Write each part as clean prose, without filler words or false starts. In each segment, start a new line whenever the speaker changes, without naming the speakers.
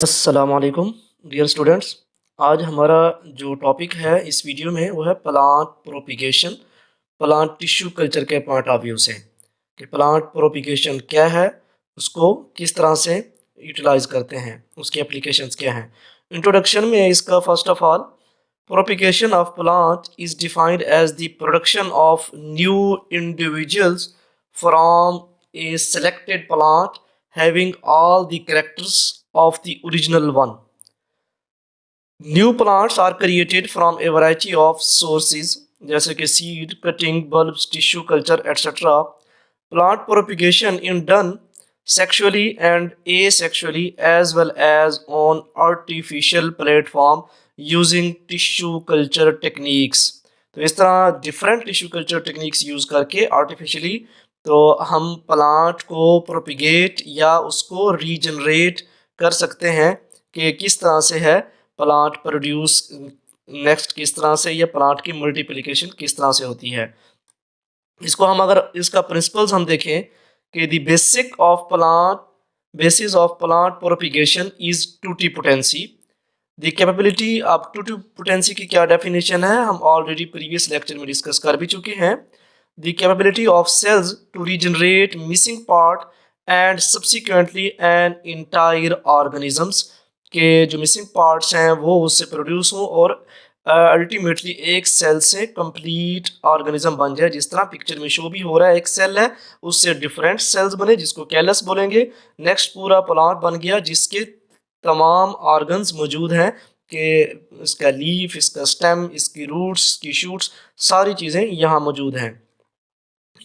अस्सलाम वालेकुम dear students. आज हमारा जो टॉपिक है इस वीडियो में वो है plant propagation, plant tissue culture के पॉइंट ऑफ व्यू से कि प्लांट प्रोपिगेशन क्या है, उसको किस तरह से यूटिलाइज करते हैं, उसकी एप्लीकेशंस क्या हैं। इंट्रोडक्शन में इसका first of all propagation of plant is defined as the production of new individuals from a selected plant having all the characters of the original one. New plants are created from a variety of sources जैसे कि seed, cutting, bulbs, tissue culture, etc. Plant propagation is done sexually and asexually as well as on artificial platform using tissue culture techniques. तो इस तरह different tissue culture techniques use करके artificially तो हम plant को propagate या उसको regenerate कर सकते हैं कि किस तरह से है प्लांट प्रोड्यूस नेक्स्ट किस तरह से या प्लांट की मल्टीप्लिकेशन किस तरह से होती है। इसको हम अगर इसका प्रिंसिपल्स हम देखें कि the basis of plant propagation is totipotency. The capability of totipotency की क्या डेफिनेशन है हम ऑलरेडी प्रीवियस लेक्चर में डिस्कस कर भी चुके हैं। The capability of cells to regenerate missing part and subsequently an entire organisms के जो मिसिंग पार्ट्स हैं वो उससे प्रोड्यूस हों और अल्टीमेटली एक सेल से कंप्लीट ऑर्गेनिज्म बन जाए। जिस तरह पिक्चर में शो भी हो रहा है, एक सेल है उससे डिफरेंट सेल्स बने जिसको कैलस बोलेंगे। नेक्स्ट पूरा प्लांट बन गया जिसके तमाम ऑर्गन्स मौजूद हैं कि इसका लीफ, इसका स्टेम, इसकी रूट्स, इसकी शूट्स, सारी चीज़ें यहाँ मौजूद हैं।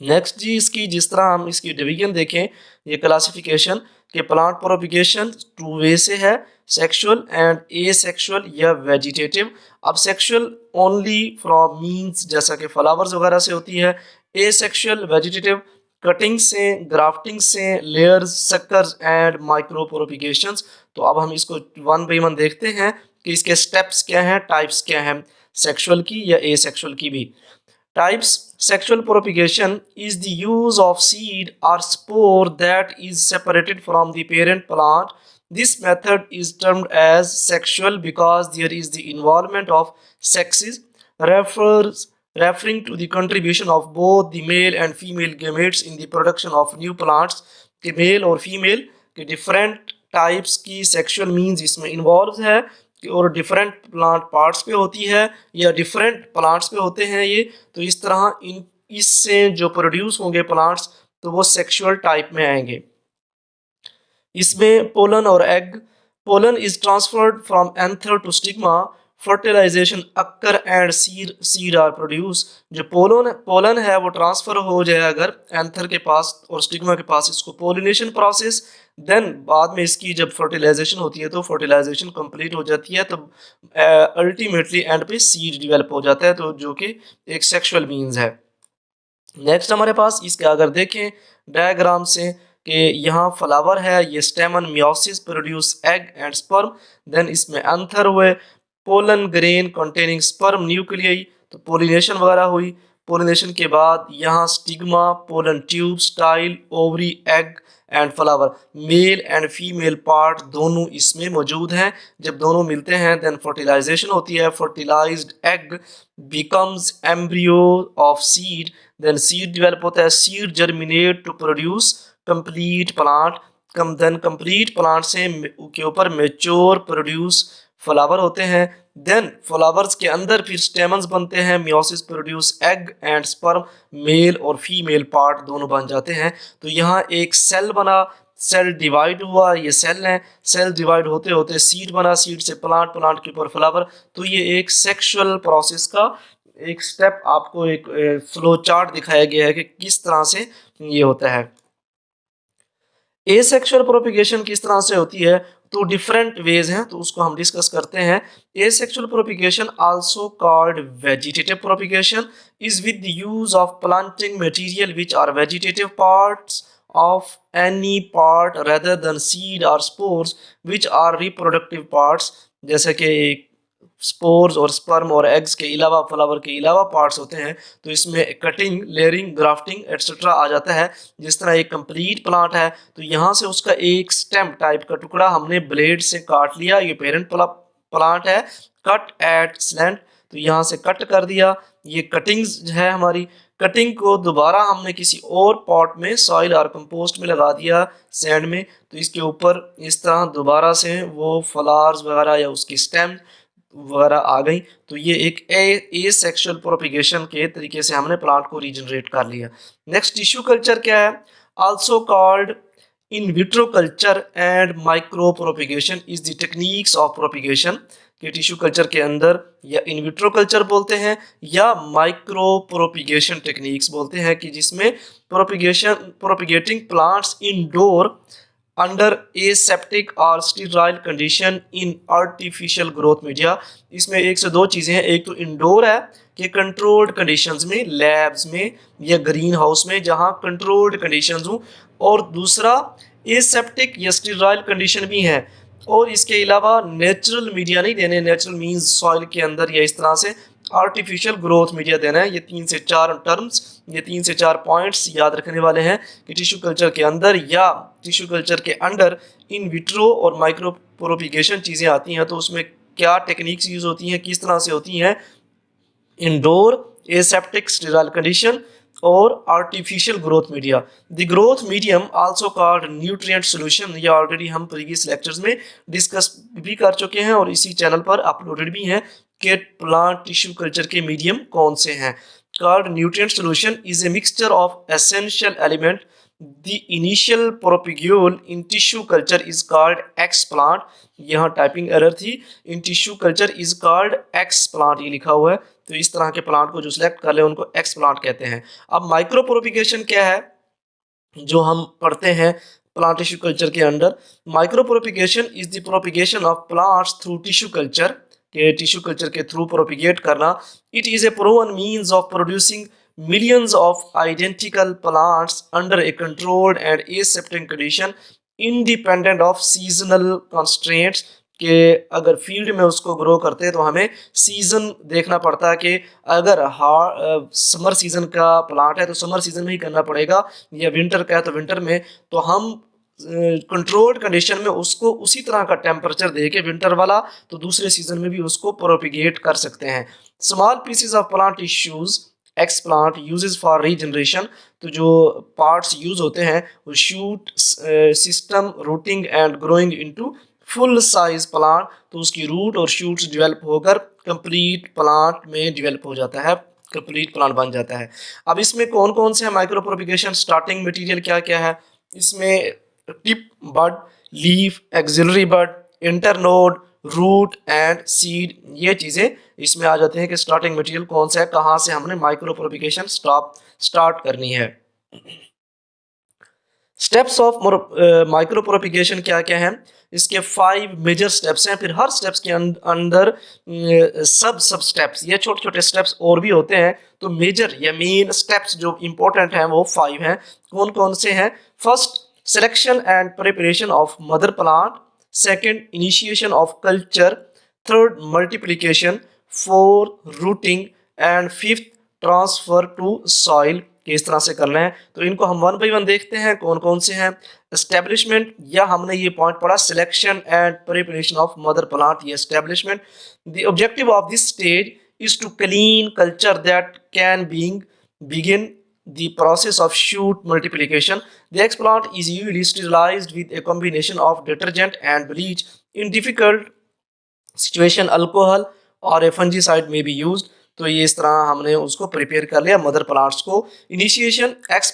नेक्स्ट जी इसकी जिस तरह हम इसकी डिवीजन देखें, ये क्लासिफिकेशन के प्लांट प्रोपिगेशन टू वे से है, सेक्सुअल एंड एसेक्सुअल या वेजिटेटिव। अब सेक्सुअल ओनली फ्रॉम मीन्स जैसा कि फ्लावर्स वगैरह से होती है, एसेक्सुअल वेजिटेटिव कटिंग से, ग्राफ्टिंग से, लेयर्स, सक्कर्स एंड माइक्रो प्रोपिगेशंस। तो अब हम इसको वन बाई वन देखते हैं कि इसके स्टेप्स क्या हैं, टाइप्स क्या हैं सेक्सुअल की या एसेक्सुअल की भी। Types sexual propagation is the use of seed or spore that is separated from the parent plant. This method is termed as sexual because there is the involvement of sexes, referring to the contribution of both the male and female gametes in the production of new plants. कि mail और female के different types की sexual means इसमें involve है और different plant parts पे होती है या डिफरेंट प्लांट्स पे होते हैं ये। तो इस तरह इन इससे जो प्रोड्यूस होंगे प्लांट्स तो वो सेक्सुअल टाइप में आएंगे। इसमें पोलन और egg, pollen is transferred from anther to stigma, fertilization occur and seed are produce. जो पोलन है वो ट्रांसफर हो जाए अगर एंथर के पास और स्टिग्मा के पास, इसको पोलिनेशन प्रोसेस, देन बाद में इसकी जब फर्टिलाइजेशन होती है तो फर्टिलाइजेशन कंप्लीट हो जाती है तो अल्टीमेटली एंड पे सीड डेवलप हो जाता है, तो जो कि एक सेक्सुअल मीन्स है। नेक्स्ट हमारे पास इसके अगर देखें डायग्राम से कि यहाँ फ्लावर है, ये stamen meiosis produce egg and sperm, then इसमें एंथर हुए, pollen grain containing sperm nuclei, तो पोलिनेशन वगैरह हुई। पोलिनेशन के बाद यहाँ stigma, pollen tube, style, ovary, egg and flower, male and female part दोनों इसमें मौजूद हैं। जब दोनों मिलते हैं देन फर्टिलाइजेशन होती है, fertilized egg becomes embryo of seed, then seed develop होता है, seed germinate to produce complete plant, then complete plant से के ऊपर मेच्योर प्रोड्यूस फ्लावर होते हैं। देन फ्लावर्स के अंदर फिर स्टेमन्स बनते हैं, meiosis produce egg and sperm, male और फीमेल पार्ट दोनों बन जाते हैं। तो यहाँ एक सेल बना, सेल डिवाइड हुआ, ये सेल है, सेल डिवाइड होते होते सीड बना, सीड से प्लांट, प्लांट के ऊपर फ्लावर। तो ये एक सेक्सुअल प्रोसेस का एक स्टेप आपको एक फ्लो चार्ट दिखाया गया है कि किस तरह से ये होता है। एसेक्सुअल प्रोपिगेशन किस तरह से होती है, तो डिफरेंट वेज हैं, तो उसको हम डिस्कस करते हैं। Asexual propagation also called vegetative propagation is with the use of planting material which are vegetative parts of any part rather than seed or spores which are reproductive parts. जैसे कि spores और sperm और eggs के अलावा, flower के अलावा parts होते हैं, तो इसमें कटिंग, लेयरिंग, ग्राफ्टिंग एटसेट्रा आ जाता है। जिस तरह एक कंप्लीट प्लांट है तो यहाँ से उसका एक स्टेम टाइप का टुकड़ा हमने ब्लेड से काट लिया, ये पेरेंट प्लांट है। कट एट स्लैंट, तो यहाँ से कट कर दिया, ये कटिंग्स है हमारी। कटिंग को दोबारा हमने किसी और पॉट में, सॉइल और कंपोस्ट में लगा दिया, सैंड में, तो इसके ऊपर इस तरह दोबारा से वो फ्लावर्स वगैरह या उसकी स्टेम वगैरह आ गई। तो ये एक ए सेक्सुअल प्रोपिगेशन के तरीके से हमने प्लांट को रीजनरेट कर लिया। नेक्स्ट टिश्यू कल्चर क्या है? Also called in vitro culture and micro propagation is the techniques of propagation, के टिश्यू कल्चर के अंदर या इन विट्रो कल्चर बोलते हैं या माइक्रो प्रोपिगेशन टेक्निक्स बोलते हैं, कि जिसमें propagating plants indoor under aseptic और sterile condition in artificial growth media. इसमें एक से दो चीज़ें हैं, एक तो इंडोर है कि कंट्रोल्ड कंडीशंस में, लैब्स में या ग्रीन हाउस में जहां कंट्रोल्ड कंडीशंस हों, और दूसरा एसेप्टिक या स्टीराइल कंडीशन भी है। और इसके अलावा नेचुरल मीडिया नहीं देने, नेचुरल मीन्स सॉइल के अंदर या इस तरह से, आर्टिफिशियल ग्रोथ मीडिया देना है। ये 3 से 4 टर्म्स, ये 3 से 4 पॉइंट्स याद रखने वाले हैं कि टिश्यू कल्चर के अंदर या टिश्यू कल्चर के अंडर इन विट्रो और माइक्रो प्रोपिगेशन चीज़ें आती हैं, तो उसमें क्या टेक्निक्स यूज होती हैं, किस तरह से होती हैं? इंडोर, एसेप्टिक स्टीराइल कंडीशन और artificial growth media. The growth medium also called nutrient solution, ये ऑलरेडी हम प्रीवियस लेक्चर्स में डिस्कस भी कर चुके हैं और इसी चैनल पर अपलोडेड भी हैं कि प्लांट टिश्यू कल्चर के मीडियम कौन से हैं। Called nutrient solution is a mixture of essential element. The initial propagule in tissue culture is called explant। यहाँ टाइपिंग एरर थी, in tissue culture is called explant ये लिखा हुआ है, तो इस तरह के प्लांट को जो सिलेक्ट कर ले उनको एक्सप्लांट कहते हैं। अब माइक्रो प्रोपिगेशन क्या है जो हम पढ़ते हैं प्लांट टिश्यू कल्चर के under? Micro propagation is the propagation of plants through tissue culture, के टिश्यू कल्चर के थ्रू प्रोपिगेट करना। It is a proven means of producing millions of identical plants under a controlled and aseptic condition independent of seasonal constraints, कि अगर field में उसको grow करते हैं तो हमें सीजन देखना पड़ता है कि अगर समर सीजन का प्लांट है तो समर सीजन में ही करना पड़ेगा, या विंटर का है तो विंटर में, तो हम कंट्रोल्ड कंडीशन में उसको उसी तरह का टेम्परेचर दे के विंटर वाला तो दूसरे सीजन में भी उसको प्रोपिगेट कर सकते हैं। Small pieces of plant tissues explant uses for regeneration, तो जो पार्ट्स यूज होते हैं वो shoot system, routing and growing into full size plant, तो उसकी रूट और शूट्स डेवलप होकर कंप्लीट प्लांट में डेवलप हो जाता है, कंप्लीट प्लांट बन जाता है। अब इसमें कौन कौन से है माइक्रो प्रोपिगेशन? स्टार्टिंग मटेरियल क्या क्या है इसमें? Tip bud, leaf, axillary bud, internode, root and seed, ये चीज़ें इसमें आ जाते हैं कि स्टार्टिंग मटेरियल कौन सा है, कहाँ से हमने माइक्रो प्रोपिगेशन स्टार्ट करनी है। स्टेप्स ऑफ माइक्रो प्रोपिगेशन क्या क्या हैं? इसके 5 मेजर स्टेप्स हैं, फिर हर स्टेप्स के अंदर सब स्टेप्स, ये छोटे छोटे स्टेप्स और भी होते हैं, तो मेजर या मेन स्टेप्स जो इंपॉर्टेंट हैं वो 5 हैं। कौन कौन से हैं? First, selection and preparation of mother plant. Second, initiation of culture. Third, multiplication. Fourth, rooting. And fifth, transfer to soil. किस तरह से करना है, तो इनको हम 1 बाय 1 देखते हैं कौन कौन से हैं। एस्टेब्लिशमेंट, या हमने ये पॉइंट पढ़ा selection and preparation of mother plant, ये establishment. The objective of this stage is to clean culture that can begin the process of shoot multiplication. The explant is usually sterilized with a combination of detergent and bleach. In difficult situation, alcohol or a fungicide may be used। तो ये इस तरह हमने उसको prepare कर लिया mother plants को। Initiation, x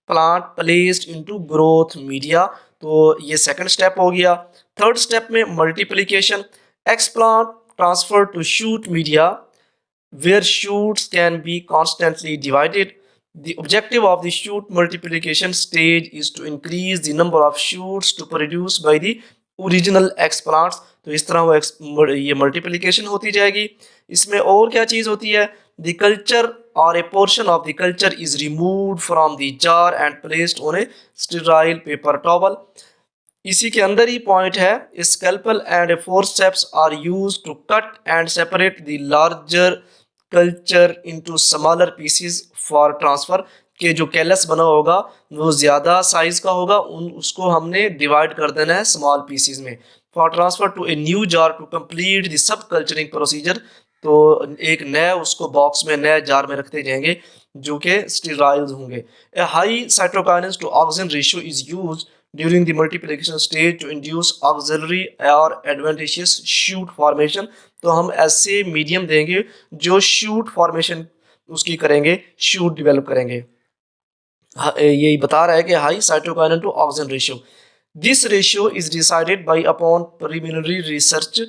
plant placed into growth media, तो ये सेकंड स्टेप हो गया। थर्ड स्टेप में multiplication, explant transfer to shoot media where shoots can be constantly divided. The objective of the shoot multiplication stage is to increase the number of shoots to produce by the original explants। तो इस तरह वो ये multiplication होती जाएगी। इसमें और क्या चीज़ होती है? The culture or a portion of the culture is removed from the jar and placed on a sterile paper towel। इसी के अंदर ही पॉइंट है, scalpel and forceps are use to cut and separate the larger culture into smaller pieces for transfer. के जो callus बना होगा वो ज़्यादा साइज का होगा, उन उसको हमने डिवाइड कर देना है स्मॉल पीसेस में, for transfer to a new jar to complete the subculturing procedure. तो एक नए उसको बॉक्स में, नए जार में रखते जाएंगे जो कि स्टेराइल होंगे। A high cytokinins to auxin ratio is use during the multiplication stage to induce auxiliary or adventitious shoot formation। तो हम ऐसे मीडियम देंगे जो शूट फॉर्मेशन उसकी करेंगे, शूट डेवलप करेंगे। यही बता रहा है कि high cytokinin to auxin ratio, this ratio is decided by upon preliminary research.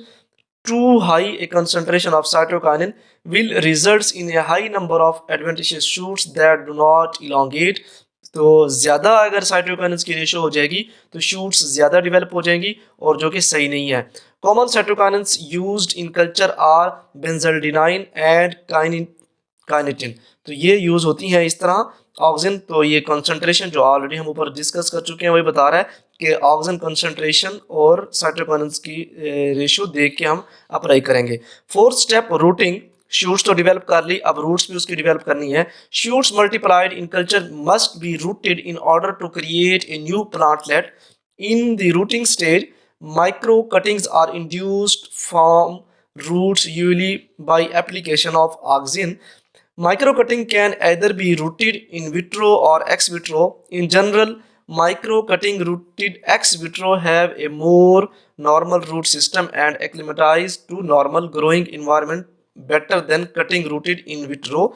too high a concentration of cytokinin will results in a high number of adventitious shoots that do not elongate। तो ज़्यादा अगर cytokinins की ratio हो जाएगी तो shoots ज़्यादा develop हो जाएंगी और जो कि सही नहीं है। Common cytokinins used in culture are benzyladenine and kinetin. तो ये यूज़ होती हैं इस तरह ऑक्सीजन। तो ये कंसंट्रेशन जो ऑलरेडी हम ऊपर डिस्कस कर चुके हैं वही बता रहा है कि ऑक्सीजन कंसंट्रेशन और साइटोकाइनेंस की रेशियो देख के हम अप्लाई करेंगे। Fourth step, rooting. शूट्स तो डेवलप कर ली, अब रूट्स भी उसकी डेवलप करनी है। Shoots multiplied in culture must be rooted in order to create a new plantlet. In the rooting stage micro cuttings are induced from roots usually by application of auxin। Microcutting can either be rooted in vitro or ex vitro. In general, microcutting rooted ex vitro have a more normal root system and acclimatize to normal growing environment better than cutting rooted in vitro।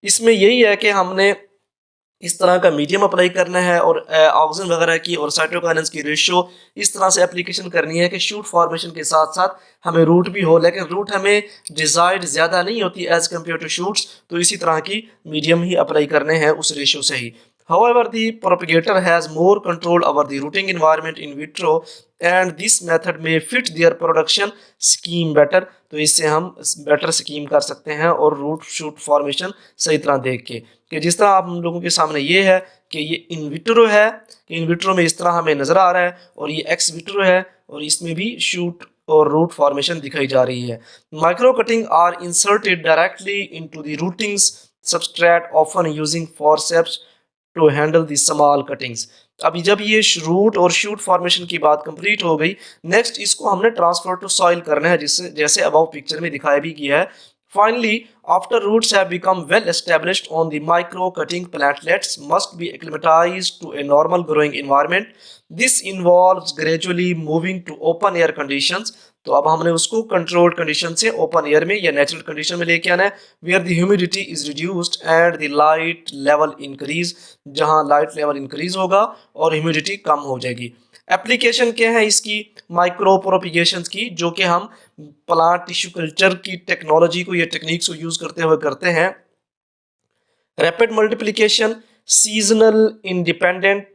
इसमें यही है कि हमने इस तरह का medium apply करना है और ऑक्सीजन वगैरह की और साइटोकाइनेंस की रेशियो इस तरह से एप्लीकेशन करनी है कि शूट फॉर्मेशन के साथ साथ हमें रूट भी हो, लेकिन रूट हमें डिजायर्ड ज़्यादा नहीं होती एज कम्पेयर टू शूट्स। तो इसी तरह की मीडियम ही अप्लाई करने हैं उस रेशियो से ही। However, the propagator has more control over the rooting environment in vitro and this method may fit their production scheme better। तो इससे हम बेटर स्कीम कर सकते हैं और रूट शूट फॉर्मेशन सही तरह देख के, कि जिस तरह आप हम लोगों के सामने ये है कि ये इन विट्रो है, कि इन विट्रो में इस तरह हमें नज़र आ रहा है, और ये एक्स विट्रो है और इसमें भी शूट और रूट फॉर्मेशन दिखाई जा रही है। Micro cutting are inserted directly into the rootings substrate often using forceps to handle the small cuttings. अभी जब ये रूट और शूट फॉर्मेशन की बात कंप्लीट हो गई, नेक्स्ट इसको हमने ट्रांसफर टू सॉइल करना है, जिससे जैसे अबाउ पिक्चर में दिखाया भी गया है। Finally, after roots have become well established on the micro cutting, plantlets must be acclimatized to a normal growing environment। This involves gradually moving to open air conditions। तो अब हमने उसको कंट्रोल्ड कंडीशन से ओपन एयर में या natural condition में लेके आना है, where the humidity is reduced and the light level increase. जहां लाइट लेवल इंक्रीज होगा और ह्यूमिडिटी कम हो जाएगी। एप्लीकेशन क्या है इसकी, माइक्रो प्रोपिगेशन की, जो कि हम प्लांट टिश्यू कल्चर की टेक्नोलॉजी को या टेक्निक्स को यूज करते हुए करते हैं। Rapid multiplication, seasonal independent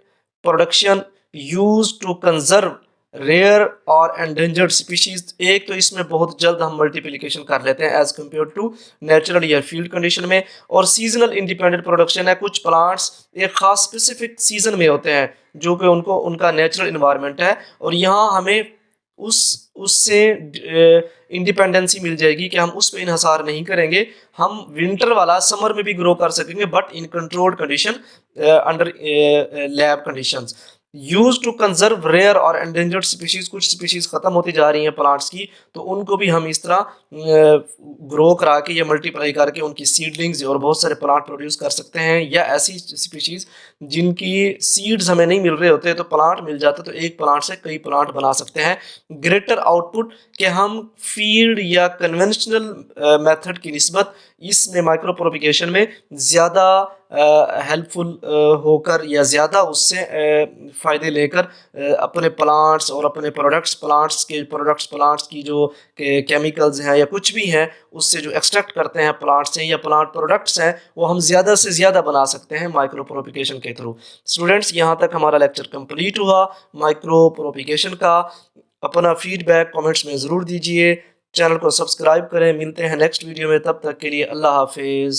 production use to conserve rare और एंडेंजर्ड स्पीशीज। एक तो इसमें बहुत जल्द हम मल्टीप्लिकेशन कर लेते हैं एज कम्पेयर टू नेचुरल या फील्ड कंडीशन में। और सीजनल इंडिपेंडेंट प्रोडक्शन है, कुछ प्लांट्स एक खास स्पेसिफिक सीजन में होते हैं जो कि उनको उनका नेचुरल इन्वायरमेंट है, और यहाँ हमें उससे इंडिपेंडेंसी मिल जाएगी कि हम उस पर इन्हसार नहीं करेंगे। हम विंटर वाला समर में भी ग्रो कर सकेंगे but in controlled condition under lab conditions. Use to conserve rare और एंडेंजर्ड स्पीशीज, कुछ स्पीशीज खत्म होती जा रही हैं प्लांट्स की, तो उनको भी हम इस तरह ग्रो करा के या मल्टीप्लाई करके उनकी सीडलिंग्स और बहुत सारे प्लांट प्रोड्यूस कर सकते हैं। या ऐसी स्पीशीज जिनकी सीड्स हमें नहीं मिल रहे होते तो प्लांट मिल जाता, तो एक प्लांट से कई प्लांट बना सकते हैं। ग्रेटर आउटपुट कि हम फील्ड या कन्वेंशनल मेथड की निस्बत इसमें माइक्रो प्रोपिगेशन में ज़्यादा हेल्पफुल होकर या ज़्यादा उससे फ़ायदे लेकर अपने प्लांट्स और अपने प्रोडक्ट्स, प्लांट्स की जो केमिकल्स हैं या कुछ भी हैं उससे जो एक्सट्रैक्ट करते हैं प्लांट्स से या प्लांट प्रोडक्ट्स हैं, वो हम ज़्यादा से ज़्यादा बना सकते हैं माइक्रो प्रोपिगेशन के थ्रू। स्टूडेंट्स, यहाँ तक हमारा लेक्चर कंप्लीट हुआ माइक्रो प्रोपिगेशन का। अपना फीडबैक कमेंट्स में ज़रूर दीजिए, चैनल को सब्सक्राइब करें। मिलते हैं नेक्स्ट वीडियो में, तब तक के लिए अल्लाह हाफिज़।